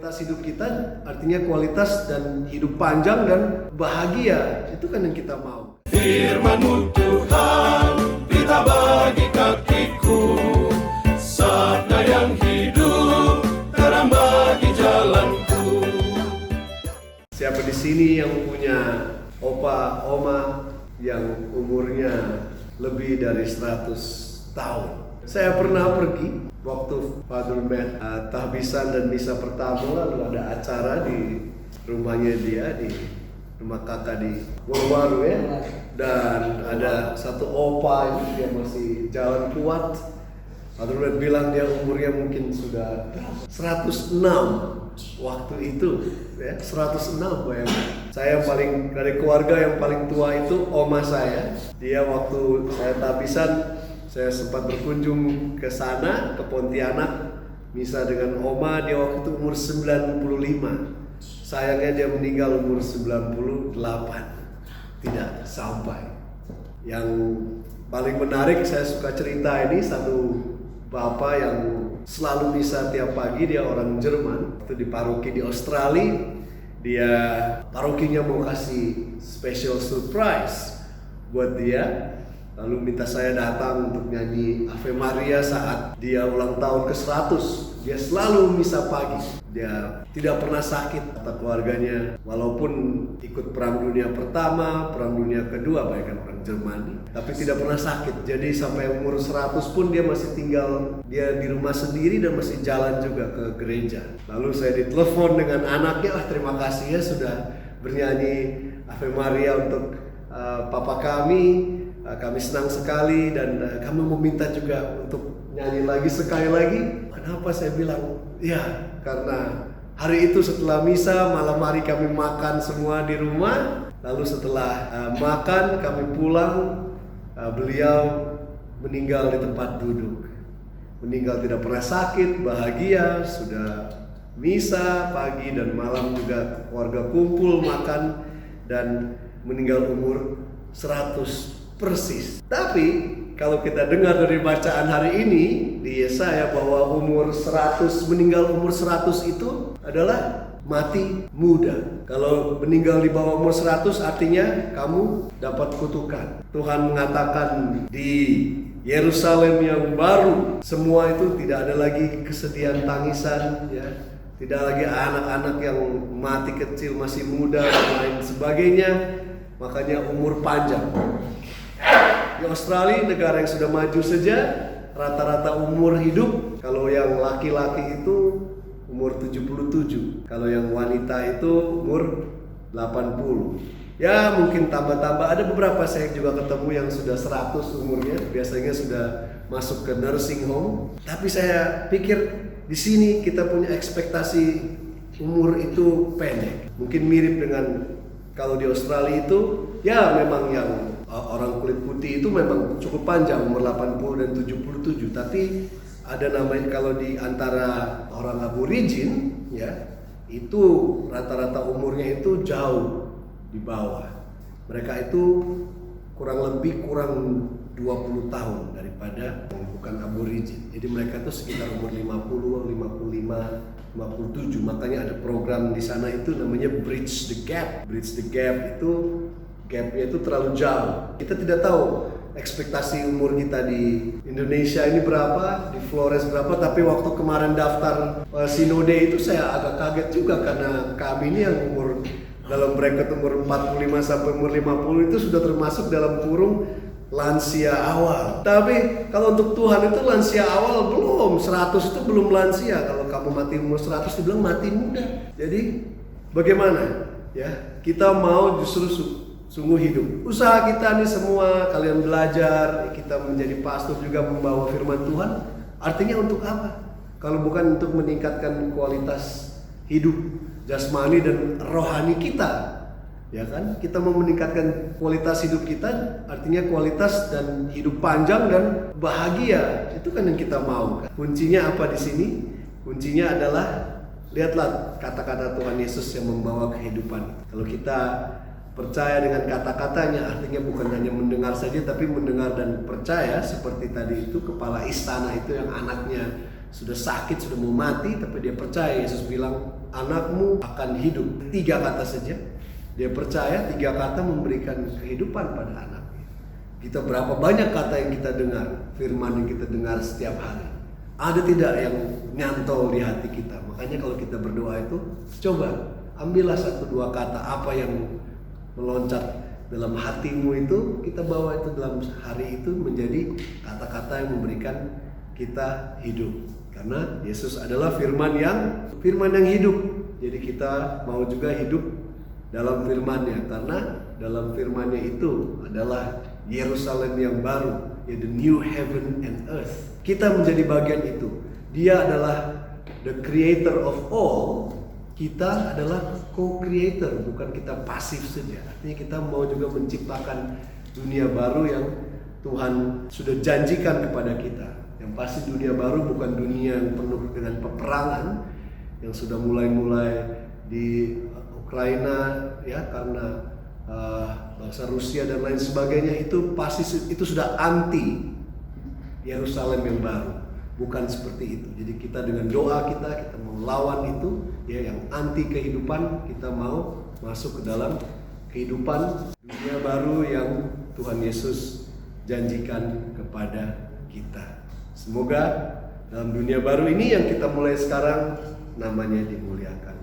Kualitas hidup kita artinya kualitas dan hidup panjang dan bahagia. Itu kan yang kita mau. Firman-Mu Tuhan, kita bagi kakiku, sabda yang hidup, terang bagi jalanku. Siapa di sini yang punya opa, oma yang umurnya lebih dari 100 tahun? Saya pernah pergi waktu Father Matt tahbisan dan misa pertama, lalu ada acara di rumahnya dia, di rumah kakak di Waru ya. Dan ada satu opa ini, dia masih jalan kuat. Father Matt bilang dia umurnya mungkin sudah 106 waktu itu ya, 106 bayangkan. Saya paling dari keluarga yang paling tua itu oma saya. Dia waktu saya tahbisan, saya sempat berkunjung ke sana, ke Pontianak, misa dengan oma. Dia waktu itu umur 95. Sayangnya dia meninggal umur 98. Tidak sampai. Yang paling menarik, saya suka cerita ini, satu bapak yang selalu misa tiap pagi. Dia orang Jerman, itu di paroki di Australia. Dia parokinya mau kasih special surprise buat dia, lalu minta saya datang untuk nyanyi Ave Maria saat dia ulang tahun ke-100. Dia selalu misa pagi. Dia tidak pernah sakit, kata keluarganya. Walaupun ikut Perang Dunia Pertama, Perang Dunia Kedua, bayangkan orang Jerman, tapi tidak pernah sakit. Jadi sampai umur 100 pun dia masih tinggal, dia di rumah sendiri dan masih jalan juga ke gereja. Lalu saya ditelepon dengan anaknya, terima kasih ya sudah bernyanyi Ave Maria untuk papa kami. Kami senang sekali dan kami meminta juga untuk nyanyi lagi sekali lagi. Kenapa saya bilang? Ya, karena hari itu setelah misa, malam hari kami makan semua di rumah. Lalu setelah makan kami pulang, beliau meninggal di tempat duduk. Meninggal tidak pernah sakit, bahagia, sudah misa pagi dan malam juga keluarga kumpul makan, dan meninggal umur 100 persis. Tapi kalau kita dengar dari bacaan hari ini di Yesaya bahwa meninggal umur 100 itu adalah mati muda. Kalau meninggal di bawah umur 100 artinya kamu dapat kutukan. Tuhan mengatakan di Yerusalem yang baru semua itu tidak ada lagi kesedihan, tangisan ya. Tidak lagi anak-anak yang mati kecil, masih muda dan lain sebagainya. Makanya umur panjang. Di Australia, negara yang sudah maju saja, rata-rata umur hidup kalau yang laki-laki itu umur 77, kalau yang wanita itu umur 80. Ya mungkin tambah-tambah, ada beberapa saya juga ketemu yang sudah 100 umurnya, biasanya sudah masuk ke nursing home. Tapi saya pikir di sini kita punya ekspektasi umur itu pendek. Mungkin mirip dengan kalau di Australia itu, ya memang yang orang kulit putih itu memang cukup panjang, umur 80 dan 77. Tapi ada namanya, kalau di antara orang Aborigin ya, itu rata-rata umurnya itu jauh di bawah. Mereka itu kurang 20 tahun daripada yang bukan Aborigin. Jadi mereka itu sekitar umur 50, 55, 57. Makanya ada program di sana itu namanya Bridge the Gap. Bridge the Gap itu gapnya itu terlalu jauh. Kita tidak tahu ekspektasi umur kita di Indonesia ini berapa, di Flores berapa. Tapi waktu kemarin daftar sinode itu saya agak kaget juga, karena kami ini yang umur dalam bracket umur 45 sampai umur 50 itu sudah termasuk dalam kurung lansia awal. Tapi kalau untuk Tuhan itu lansia awal belum, 100 itu belum lansia. Kalau kamu mati umur 100 dibilang mati muda. Jadi bagaimana? Ya, kita mau justru sungguh hidup. Usaha kita nih semua, kalian belajar, kita menjadi pastor juga membawa firman Tuhan. Artinya untuk apa? Kalau bukan untuk meningkatkan kualitas hidup jasmani dan rohani kita. Ya kan? Kita mau meningkatkan kualitas hidup kita, artinya kualitas dan hidup panjang dan bahagia. Itu kan yang kita mau. Kan? Kuncinya apa di sini? Kuncinya adalah, lihatlah kata-kata Tuhan Yesus yang membawa kehidupan. Kalau kita percaya dengan kata-katanya, artinya bukan hanya mendengar saja, tapi mendengar dan percaya. Seperti tadi itu kepala istana itu yang anaknya sudah sakit, sudah mau mati, tapi dia percaya. Yesus bilang, anakmu akan hidup. 3 kata saja. Dia percaya 3 kata memberikan kehidupan pada anaknya. Kita berapa banyak kata yang kita dengar, firman yang kita dengar setiap hari. Ada tidak yang nyantol di hati kita? Makanya kalau kita berdoa itu, coba ambillah 1-2 kata apa yang meloncat dalam hatimu itu, kita bawa itu dalam hari itu menjadi kata-kata yang memberikan kita hidup. Karena Yesus adalah firman yang hidup. Jadi kita mau juga hidup dalam firman-Nya, karena dalam firman-Nya itu adalah Yerusalem yang baru, ya, the new heaven and earth. Kita menjadi bagian itu. Dia adalah the creator of all. Kita adalah co-creator, bukan kita pasif saja. Artinya kita mau juga menciptakan dunia baru yang Tuhan sudah janjikan kepada kita. Yang pasti dunia baru bukan dunia yang penuh dengan peperangan yang sudah mulai di Ukraina, ya, karena bangsa Rusia dan lain sebagainya. Itu pasti itu sudah anti Yerusalem yang baru. Bukan seperti itu. Jadi kita dengan doa kita mau lawan itu, ya, yang anti kehidupan. Kita mau masuk ke dalam kehidupan dunia baru yang Tuhan Yesus janjikan kepada kita. Semoga dalam dunia baru ini yang kita mulai sekarang namanya dimuliakan